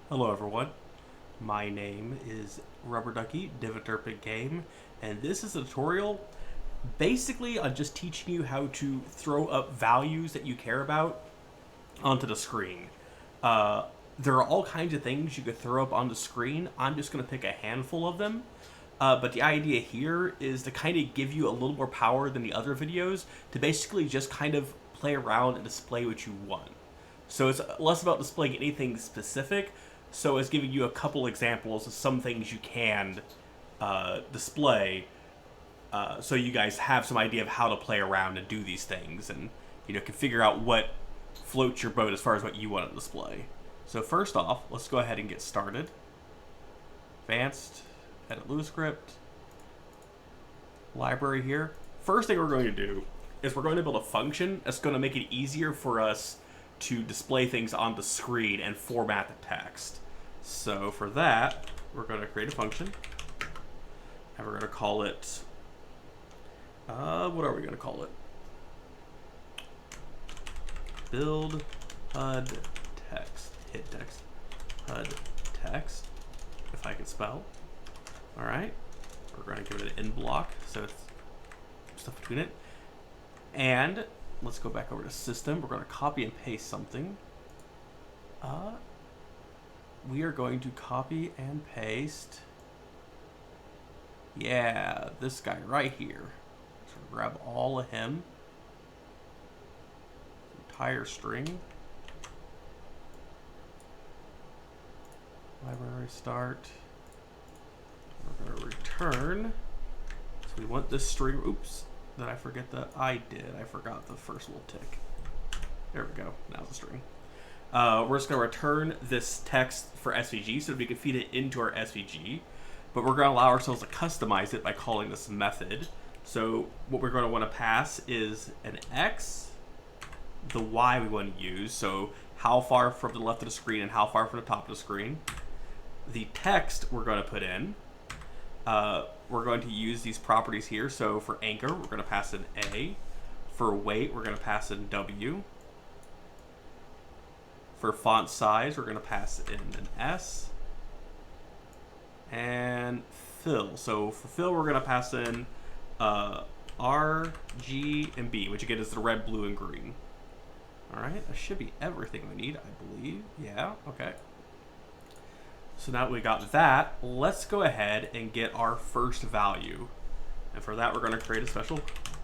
Hello everyone, my name is Rubber Ducky, DivenDerp game, and this is a tutorial basically on just teaching you how to throw up values that you care about onto the screen. There are all kinds of things you could throw up on the screen. I'm just going to pick a handful of them. But the idea here is to kind of give you a little more power than the other videos to basically just kind of play around and display what you want. So it's less about displaying anything specific, so it's giving you a couple examples of some things you can display, so you guys have some idea of how to play around and do these things, and can figure out what floats your boat as far as what you want to display. So first off, let's go ahead and get started. Advanced, edit Lua script, library here. First thing we're going to do is we're going to build a function that's going to make it easier for us to display things on the screen and format the text. So for that, we're going to create a function, and we're going to call it, what are we going to call it? Build HUD text, hit text, HUD text, if I can spell. All right, we're going to give it an end block, so it's stuff between it. And let's go back over to system. We're going to copy and paste something. We are going to copy and paste. Yeah, this guy right here. So grab all of him. Entire string. Library start. We're going to return. So we want this string. Oops. Did I forget that? I did. I forgot the first little tick. There we go. Now it's a string. We're just going to return this text for SVG so that we can feed it into our SVG. But we're going to allow ourselves to customize it by calling this method. So what we're going to want to pass is an X, the Y we want to use. So how far from the left of the screen and how far from the top of the screen. The text we're going to put in. We're going to use these properties here. So for anchor, we're going to pass in A. For weight, we're going to pass in W. For font size, we're going to pass in an S. And fill. So for fill, we're going to pass in R, G, and B, which again is the red, blue, and green. All right, that should be everything we need, I believe. Yeah, okay. So now that we got that, let's go ahead and get our first value. And for that, we're going to create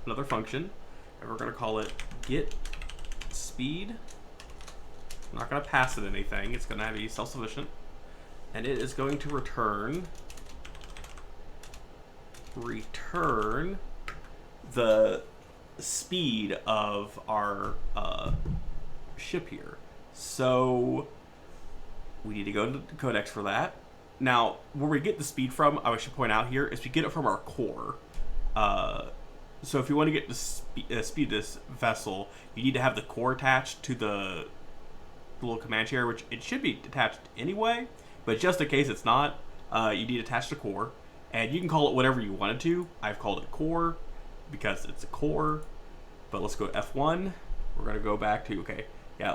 another function, and we're going to call it get speed. I'm not going to pass it anything. It's going to be self-sufficient. And it is going to return the speed of our ship here. So we need to go to the codex for that. Now, where we get the speed from, I should point out here, is we get it from our core. So if you want to get the speed of this vessel, you need to have the core attached to the little command share, which it should be attached anyway, but just in case it's not, you need to attach the core, and you can call it whatever you wanted to. I've called it core because it's a core, but let's go F1. We're going to go back to,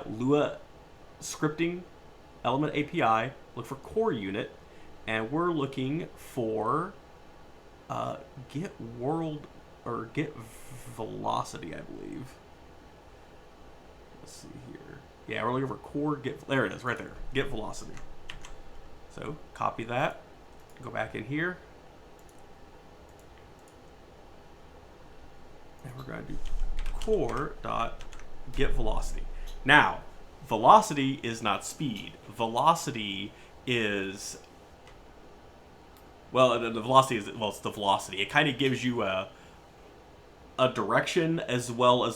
Lua scripting element API, look for core unit, and we're looking for get velocity, I believe. Let's see here. Yeah, we're looking for core there it is, right there, get velocity. So copy that, go back in here, and we're going to do core dot get velocity. Now, velocity is not speed. Velocity is, the velocity is, it's the velocity. It kind of gives you a direction as well as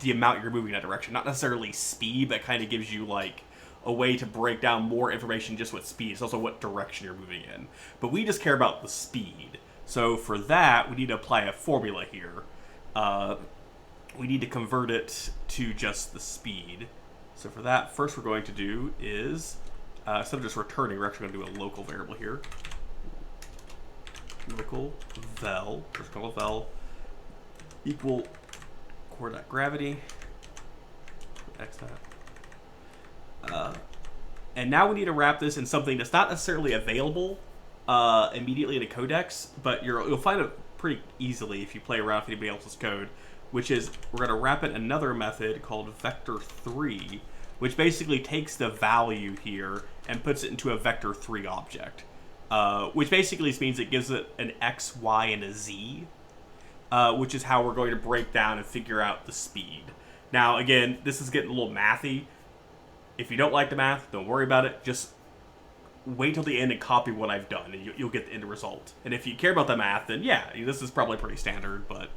the amount you're moving in that direction. Not necessarily speed, but kind of gives you like a way to break down more information just with speed. It's also what direction you're moving in. But we just care about the speed. So for that, we need to apply a formula here. We need to convert it to just the speed. So for that, first we're going to do is, instead of just returning, we're actually going to do a local variable here. Local vel, first call vel, equal core.gravity, x that. And now we need to wrap this in something that's not necessarily available immediately in a codex, but you'll find it pretty easily if you play around with anybody else's code, which is we're going to wrap it in another method called vector3, which basically takes the value here and puts it into a vector3 object, which basically means it gives it an x, y, and a z, which is how we're going to break down and figure out the speed. Now, again, this is getting a little mathy. If you don't like the math, don't worry about it. Just wait till the end and copy what I've done, and you'll get the end result. And if you care about the math, then yeah, this is probably pretty standard, but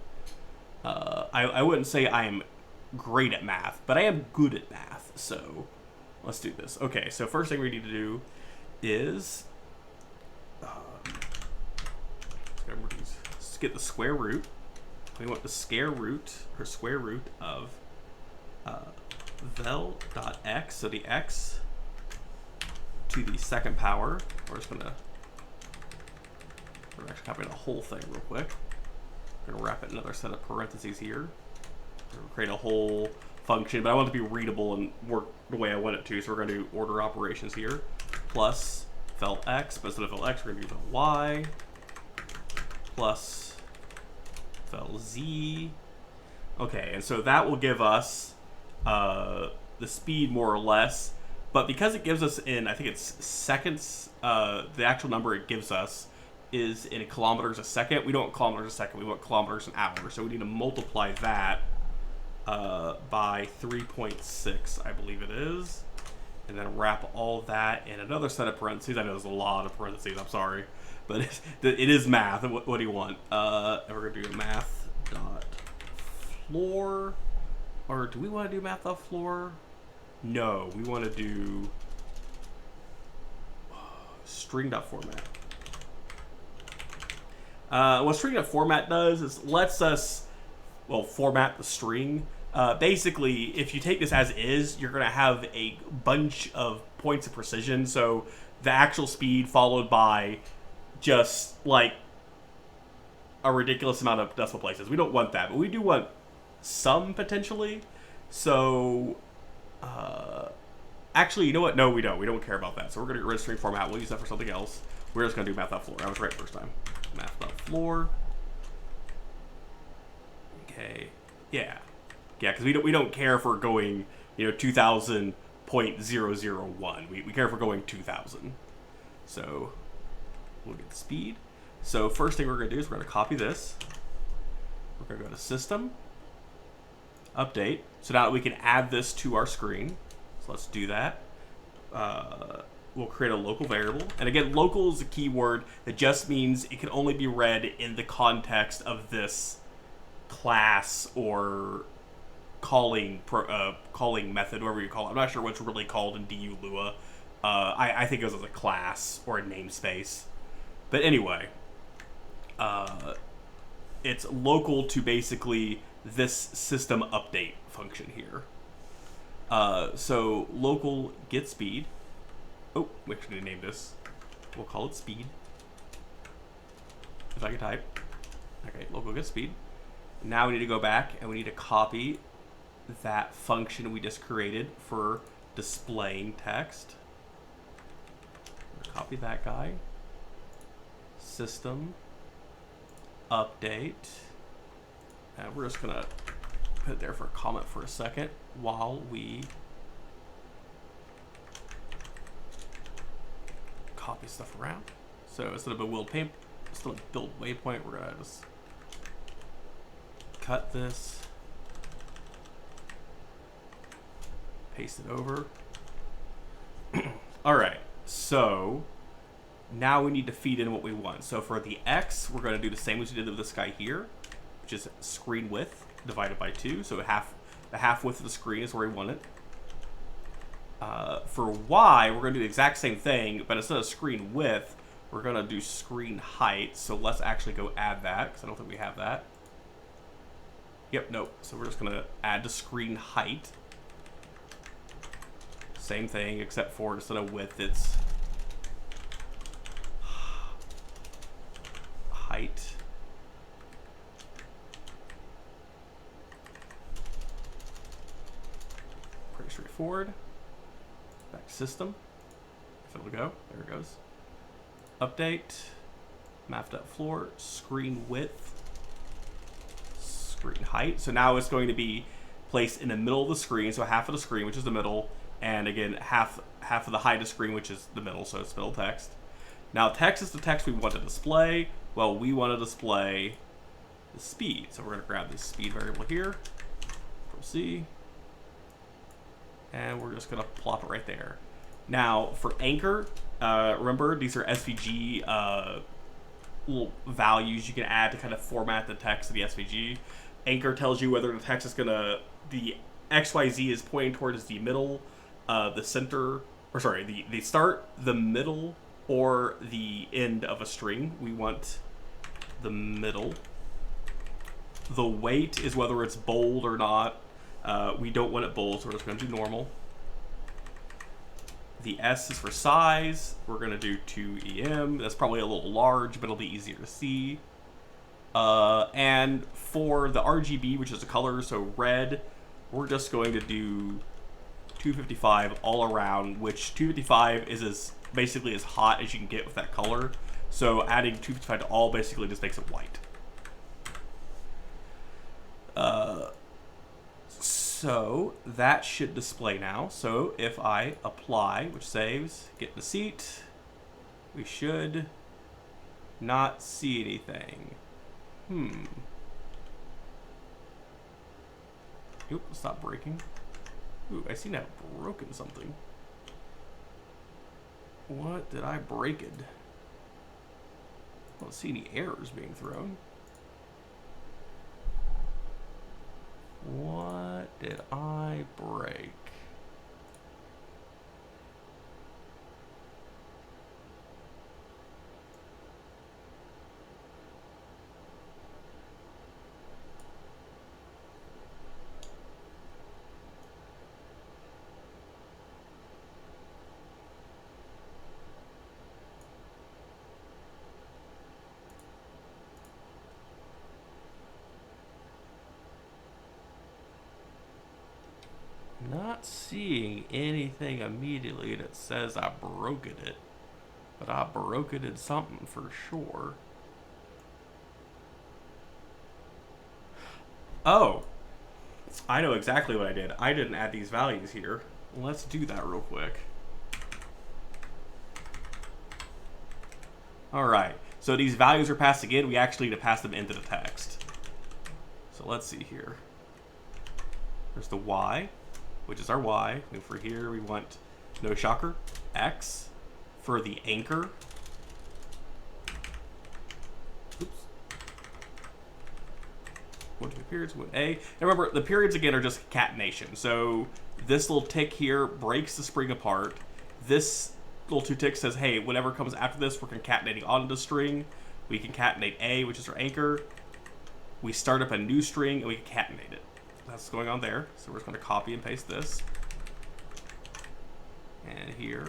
I wouldn't say I am great at math, but I am good at math, so let's do this. Okay, so first thing we need to do is let's get the square root. We want the square root of vel.x, so the x to the second power. We're actually copying the whole thing real quick. We're going to wrap it in another set of parentheses here. We're going to create a whole function, but I want it to be readable and work the way I want it to, so we're going to do order operations here. Plus vel x, but instead of vel x, we're going to do vel y. Plus vel z. Okay, and so that will give us the speed more or less, but because it gives us in, I think it's seconds, the actual number it gives us is in kilometers a second. We don't want kilometers a second, we want kilometers an hour, so we need to multiply that by 3.6, I believe it is, and then wrap all that in another set of parentheses. I know there's a lot of parentheses, I'm sorry, but it is math. What do you want? And we're going to do math.floor. Or do we want to do math.floor? No, we want to do string.format. What string.format does is lets us, format the string. Basically, if you take this as is, you're going to have a bunch of points of precision. So the actual speed followed by just like a ridiculous amount of decimal places. We don't want that, but we do want some potentially. So actually, you know what? No, we don't. We don't care about that. So we're going to get rid of string format. We'll use that for something else. We're just going to do math.floor. I was right first time. Math.floor. Okay. Yeah, because we don't care if we're going 2000.001. We care if we're going 2000. So we'll get the speed. So first thing we're going to do is we're going to copy this. We're going to go to System, Update. So now we can add this to our screen. So let's do that. We'll create a local variable. And again, local is a keyword that just means it can only be read in the context of this class or calling method, whatever you call it. I'm not sure what's really called in DU Lua. I think it was as a class or a namespace. But anyway, it's local to basically this system update function here. So local get speed. Oh, we actually need to name this. We'll call it speed. If I can type. Okay, local get speed. Now we need to go back and we need to copy that function we just created for displaying text. Copy that guy. System update. And we're just gonna put it there for a comment for a second while we copy stuff around. So instead of a build waypoint, we're gonna just cut this, paste it over. All right, so now we need to feed in what we want. So for the X, we're going to do the same as we did with this guy here, which is screen width divided by 2. So the half width of the screen is where we want it. For Y, we're going to do the exact same thing, but instead of screen width, we're going to do screen height. So let's actually go add that, because I don't think we have that. Yep, nope. So we're just going to add the screen height. Same thing, except for instead of width, it's height. Pretty straightforward. Back to system. if it'll go. There it goes. Update. Mapped up floor. Screen width. Screen height. So now it's going to be placed in the middle of the screen. So half of the screen, which is the middle. And again, half of the height of screen, which is the middle. So it's middle text. Now text is the text we want to display. Well, we want to display the speed. So we're going to grab this speed variable here. Control C. And we're just going to plop it right there. Now, for anchor, remember, these are SVG little values you can add to kind of format the text of the SVG. Anchor tells you whether the text is going to, the XYZ is pointing towards the middle, the center, or sorry, the start, the middle, or the end of a string. We want the middle. The weight is whether it's bold or not. We don't want it bold, so we're just going to do normal. The S is for size. We're going to do 2EM. That's probably a little large, but it'll be easier to see. And for the RGB, which is the color, so red, we're just going to do 255 all around, which 255 is basically as hot as you can get with that color. So adding 255 to all basically just makes it white. So that should display now. So if I apply, which saves, get the seat, we should not see anything. Oop, stop breaking. Ooh, I seem to have broken something. What did I break it? I don't see any errors being thrown. What did I break? Not seeing anything immediately that says I broke it, but I broke it in something for sure. Oh, I know exactly what I did. I didn't add these values here. Let's do that real quick. All right, so these values are passed again. We actually need to pass them into the text. So let's see here. There's the Y, which is our Y. And for here, we want, no shocker, X. For the anchor, oops. 1, 2 periods, 1 A. And remember, the periods again are just concatenation. So this little tick here breaks the string apart. This little 2 ticks says, hey, whatever comes after this, we're concatenating onto the string. We concatenate A, which is our anchor. We start up a new string and we concatenate it. That's going on there. So we're just going to copy and paste this. And here.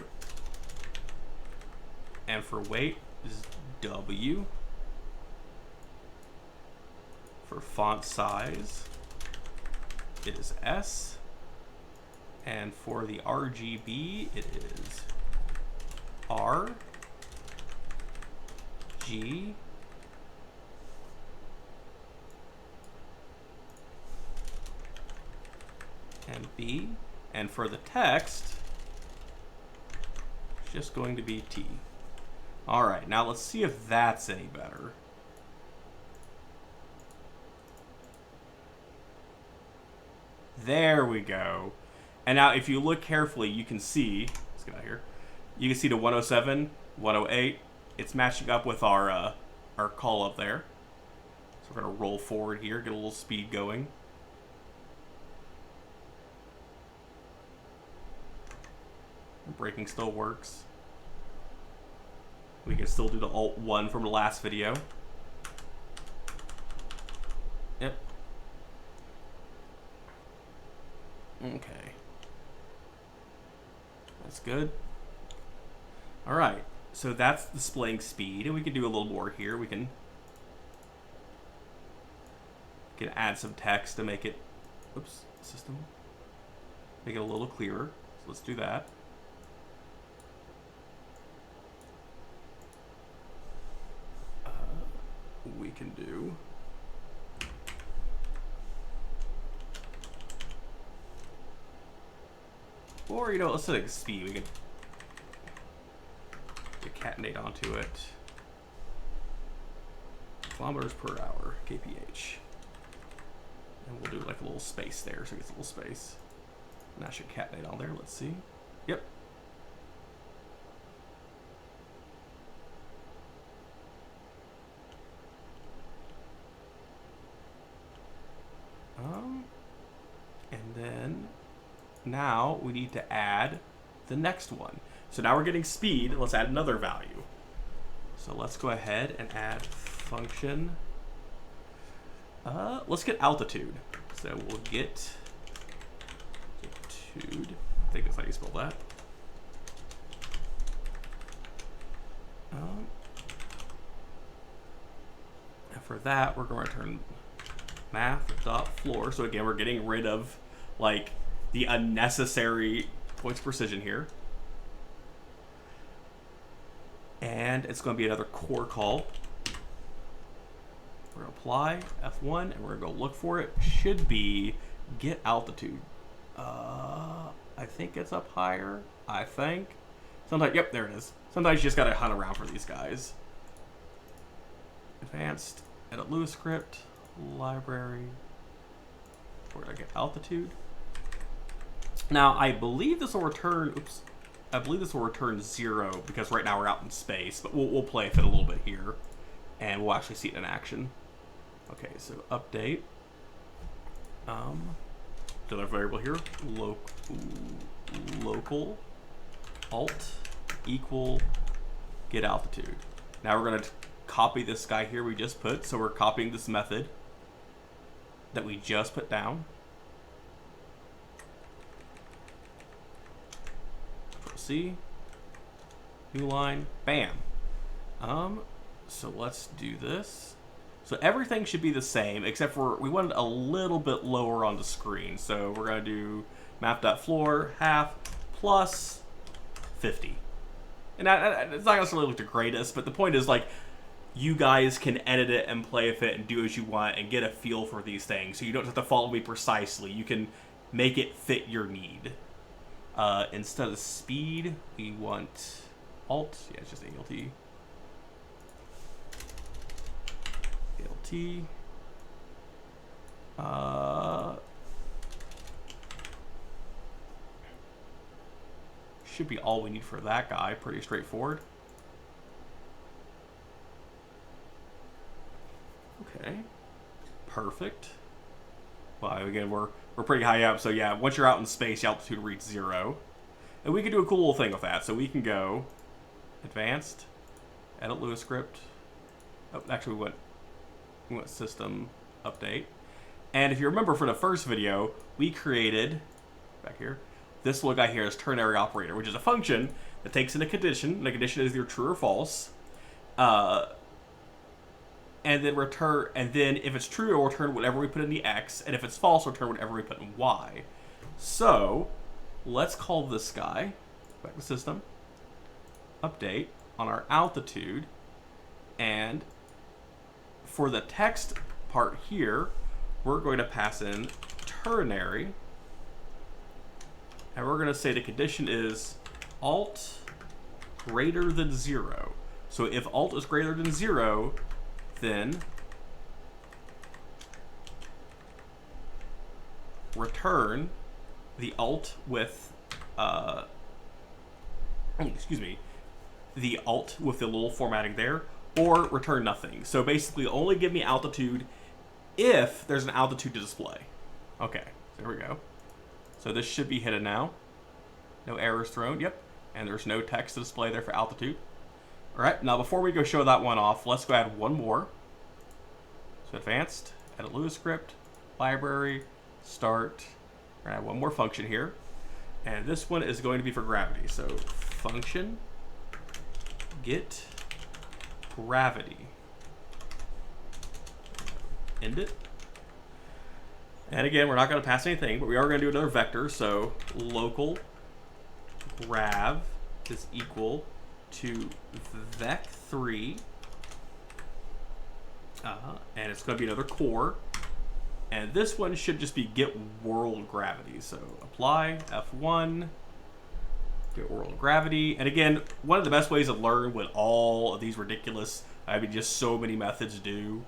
And for weight is W. For font size, it is S. And for the RGB, it is R, G, and B. And for the text, it's just going to be T. All right, now let's see if that's any better. There we go. And now if you look carefully, you can see, let's get out here. You can see the 107, 108. It's matching up with our call up there. So we're gonna roll forward here, get a little speed going. Braking still works. We can still do the Alt-1 from the last video. Yep. Okay. That's good. All right. So that's displaying speed, and we can do a little more here. We can add some text to make it, oops, system, make it a little clearer. So let's do that. Or, you know, let's say speed. We can catenate onto it. Kilometers per hour, kph. And we'll do like a little space there, so it gets a little space. And that should catenate on there. Let's see. Yep. And then now we need to add the next one. So now we're getting speed. Let's add another value. So let's go ahead and add function. Let's get altitude. So we'll get altitude. I think that's how you spell that. And for that, we're going to return math.floor. So again, we're getting rid of like the unnecessary points of precision here. And it's going to be another core call. We're going to apply F1 and we're going to go look for it. Should be get altitude. I think it's up higher. I think. Sometimes, yep, there it is. Sometimes you just got to hunt around for these guys. Advanced, edit Lewis script, library. Where did I get altitude? Now, I believe this will return, oops. I believe this will return 0 because right now we're out in space, but we'll play with it a little bit here and we'll actually see it in action. Okay, so update. Another variable here, local alt equal get altitude. Now we're going to copy this guy here we just put, so we're copying this method that we just put down. See, new line, bam. So let's do this. So everything should be the same, except for we want it a little bit lower on the screen. So we're gonna do map.floor half plus 50. And it's not necessarily look the greatest, but the point is like you guys can edit it and play with it and do as you want and get a feel for these things. So you don't have to follow me precisely. You can make it fit your need. Instead of speed, we want alt. Yeah, it's just ALT. ALT. Should be all we need for that guy. Pretty straightforward. Okay. Perfect. Well, again, we're pretty high up, so yeah, once you're out in space, the altitude reaches 0. And we can do a cool little thing with that. So we can go advanced, edit Lewis script. Oh, actually we went system update. And if you remember from the first video, we created, back here, this little guy here is Ternary Operator, which is a function that takes in a condition, and the condition is either true or false. And then if it's true, it'll return whatever we put in the X, and if it's false, it'll return whatever we put in Y. So let's call this guy, back to system, update on our altitude, and for the text part here, we're going to pass in ternary, and we're going to say the condition is alt greater than 0. So if alt is greater than 0, then return the alt with the alt with the little formatting there, or return nothing. So basically only give me altitude if there's an altitude to display. Okay, there we go. So this should be hidden now. No errors thrown, yep. And there's no text to display there for altitude. All right, now before we go show that one off, let's go add one more. So advanced, edit Lewis script, library, start. We're gonna add one more function here. And this one is going to be for gravity. So function get gravity. End it. And again, we're not going to pass anything, but we are going to do another vector. So local grav is equal to vec3, and it's going to be another core. And this one should just be get world gravity. So apply F1, Get world of gravity. And again, one of the best ways to learn what all of these ridiculous, I mean, just so many methods do,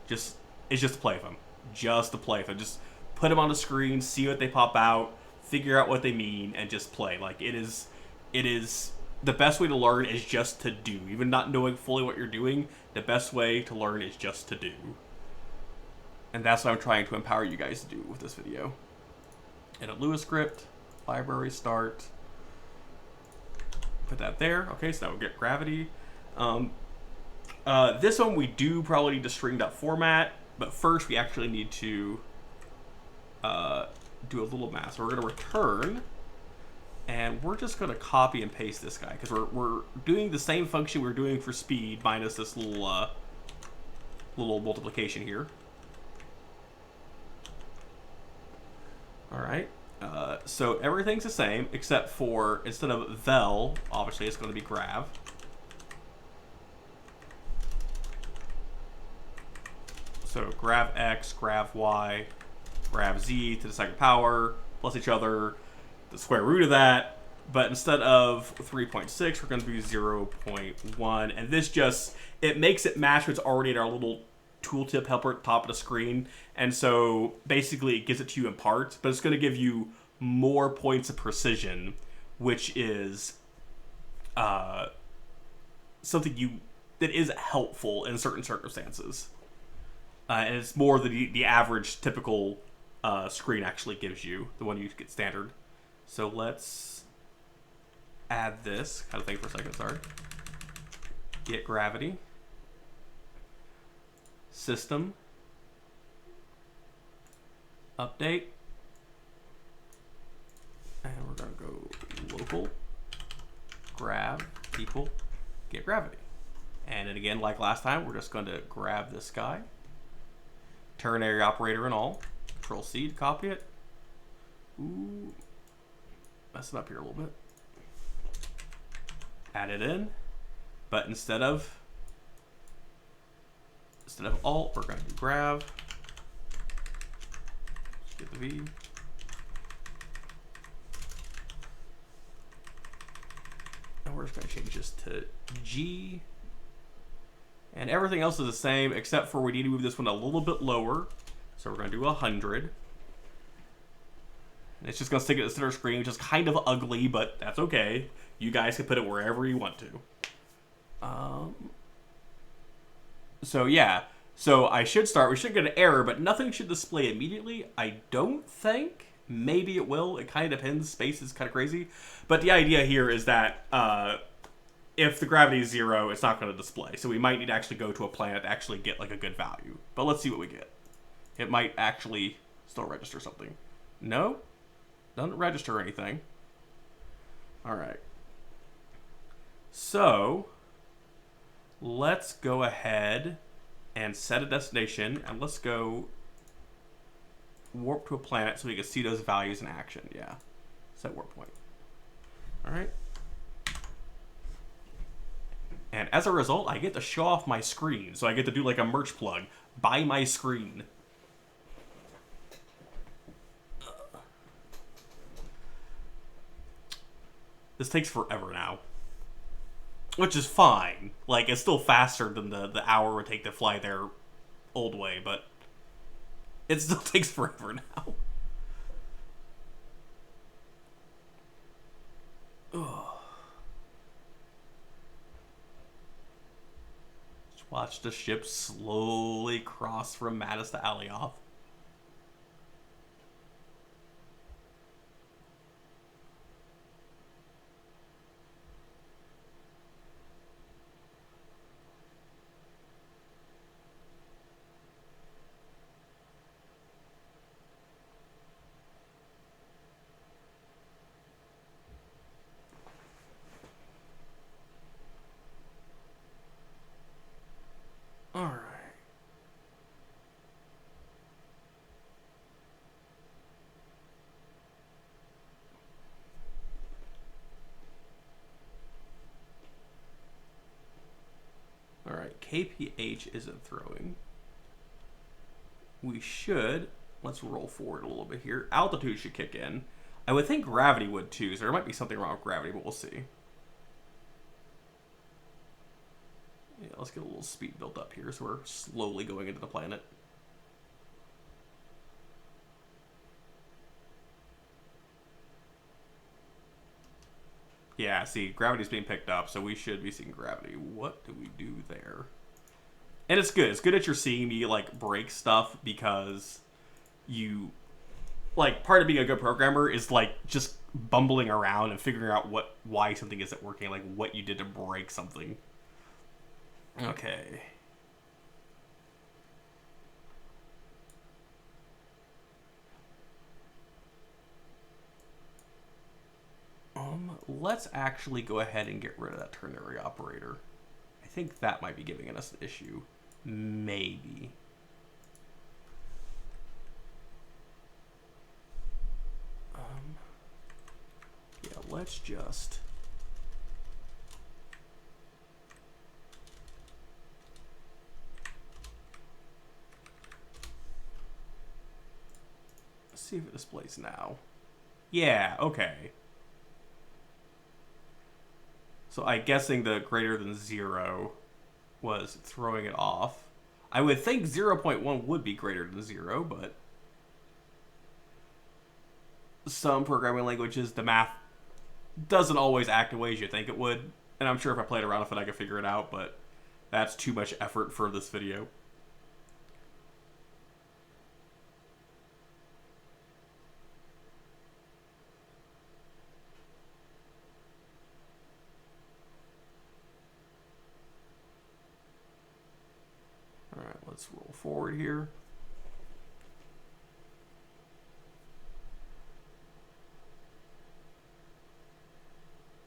is just to play with them. Just to play with them. Just put them on the screen, see what they pop out, figure out what they mean, and just play. Like, it is the best way to learn is just to do. Even not knowing fully what you're doing, the best way to learn is just to do. And that's what I'm trying to empower you guys to do with this video. Edit Lua script, library start. Put that there. Okay, so now we'll get gravity. This one we do probably need to string.format, but first we actually need to do a little math. So we're going to return, and we're just going to copy and paste this guy because we're doing the same function we were doing for speed minus this little multiplication here. All right. So everything's the same except for instead of vel, obviously it's going to be grav. So grav x, grav y, grav z to the second power plus each other, the square root of that. But instead of 3.6, we're going to do 0.1, and this just it makes it match what's already in our little tooltip helper at the top of the screen. And so basically it gives it to you in parts, but it's going to give you more points of precision, which is something that is helpful in certain circumstances. And it's more than the average typical screen actually gives you, the one you get standard. So let's add this kind of thing for a second, sorry. Get gravity. System. Update. And we're going to go local. Grab equal get gravity. And then again, like last time, we're just going to grab this guy. Ternary operator and all. Control C to copy it. Ooh. Messing up here a little bit. Add it in. But instead of alt, we're going to do grav. Just get the V. And we're just going to change this to G. And everything else is the same, except for we need to move this one a little bit lower. So we're going to do 100. And it's just going to stick it at the center screen, which is kind of ugly, but that's okay. You guys can put it wherever you want to. So yeah, so we should get an error, but nothing should display immediately. I don't think. Maybe it will. It kind of depends. Space is kind of crazy. But the idea here is that if the gravity is 0, it's not going to display. So we might need to actually go to a planet to actually get like a good value. But let's see what we get. It might actually still register something. No? Doesn't register anything. All right. So let's go ahead and set a destination, and let's go warp to a planet so we can see those values in action. Yeah, set warp point. All right. And as a result, I get to show off my screen. So I get to do like a merch plug. Buy my screen. This takes forever now. Which is fine. Like, it's still faster than the hour it would take to fly there old way, but it still takes forever now. Ugh. Just watch the ship slowly cross from Mattis to Alioth. Alright, KPH isn't throwing. We should, let's roll forward a little bit here. Altitude should kick in. I would think gravity would too, so there might be something wrong with gravity, but we'll see. Yeah, let's get a little speed built up here, so we're slowly going into the planet. Yeah, see, gravity's being picked up, so we should be seeing gravity. What do we do there? And it's good. It's good that you're seeing me, like, break stuff, because you... Like, part of being a good programmer is, like, just bumbling around and figuring out why something isn't working, like, what you did to break something. Okay. Let's actually go ahead and get rid of that ternary operator. I think that might be giving us an issue. Maybe. Yeah, let's just... Let's see if it displays now. Yeah, okay. So I'm guessing the greater than 0 was throwing it off. I would think 0.1 would be greater than 0, but some programming languages, the math doesn't always act the way as you think it would. And I'm sure if I played around with it, I could figure it out, but that's too much effort for this video. Alright, let's roll forward here.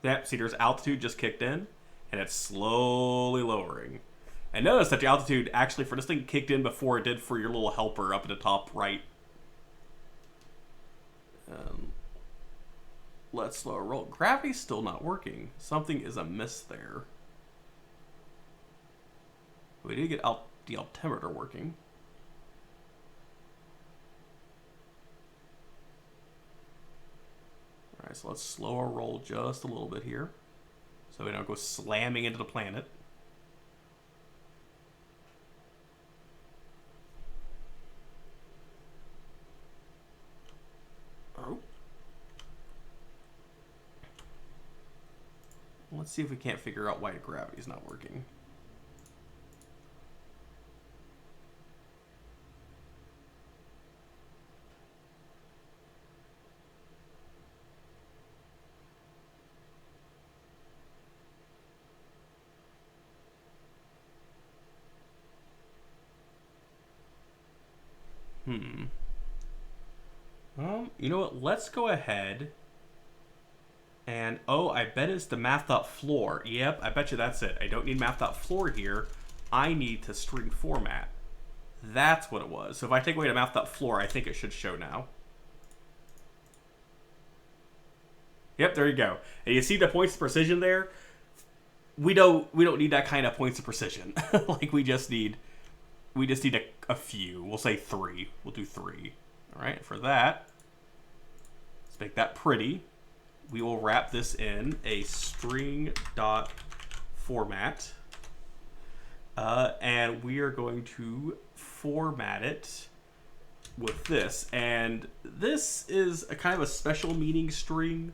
Yep, see, there's altitude just kicked in, and it's slowly lowering. And notice that the altitude actually for this thing kicked in before it did for your little helper up at the top right. Let's slow roll. Gravity's still not working. Something is amiss there. We did get the altimeter working. Alright, so let's slow our roll just a little bit here, so we don't go slamming into the planet. Oh. Let's see if we can't figure out why gravity's not working. You know what? Let's go ahead and... Oh, I bet it's the math.floor. Yep, I bet you that's it. I don't need math.floor here. I need to string format. That's what it was. So if I take away the math.floor, I think it should show now. Yep, there you go. And you see the points of precision there? We don't need that kind of points of precision. Like we just need a few. We'll say 3. We'll do 3. All right, for that, let's make that pretty. We will wrap this in a string.format. And we are going to format it with this. And this is a kind of a special meaning string.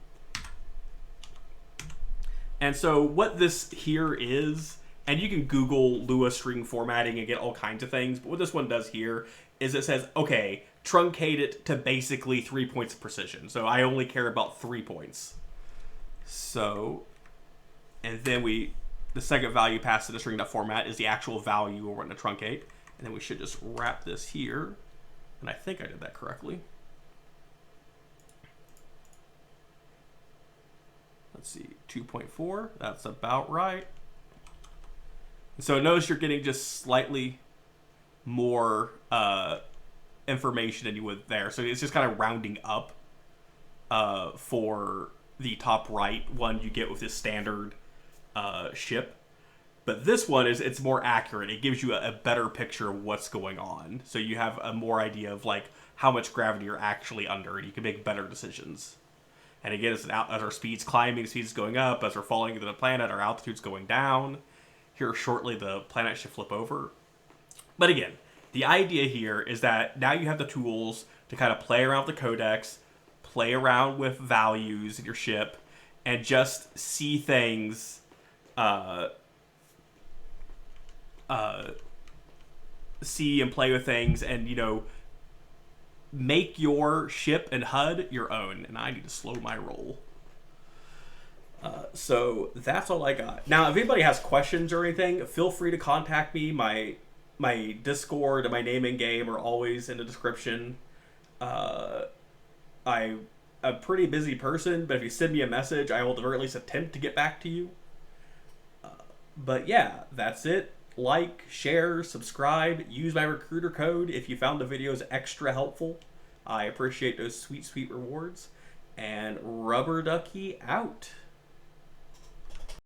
And so what this here is, and you can Google Lua string formatting and get all kinds of things, but what this one does here is it says, okay, truncate it to basically 3 points of precision. So I only care about 3 points. So, and then the second value passed to the string.format is the actual value we're going to truncate. And then we should just wrap this here. And I think I did that correctly. Let's see, 2.4, that's about right. So notice you're getting just slightly more information than you would there. So it's just kind of rounding up for the top right one you get with this standard ship. But this one it's more accurate. It gives you a better picture of what's going on. So you have a more idea of like how much gravity you're actually under, and you can make better decisions. And again, as our speed's climbing, speed's going up. As we're falling into the planet, our altitude's going down. Here shortly, the planet should flip over. But again, the idea here is that now you have the tools to kind of play around with the codex, play around with values in your ship, and just see things see and play with things, and make your ship and HUD your own. And I need to slow my roll. So that's all I got. Now, if anybody has questions or anything, feel free to contact me. My Discord and my name in game are always in the description. I'm a pretty busy person, but if you send me a message, I will at the very least attempt to get back to you. But yeah, that's it. Like, share, subscribe, use my recruiter code if you found the videos extra helpful. I appreciate those sweet, sweet rewards. And Rubber Ducky out.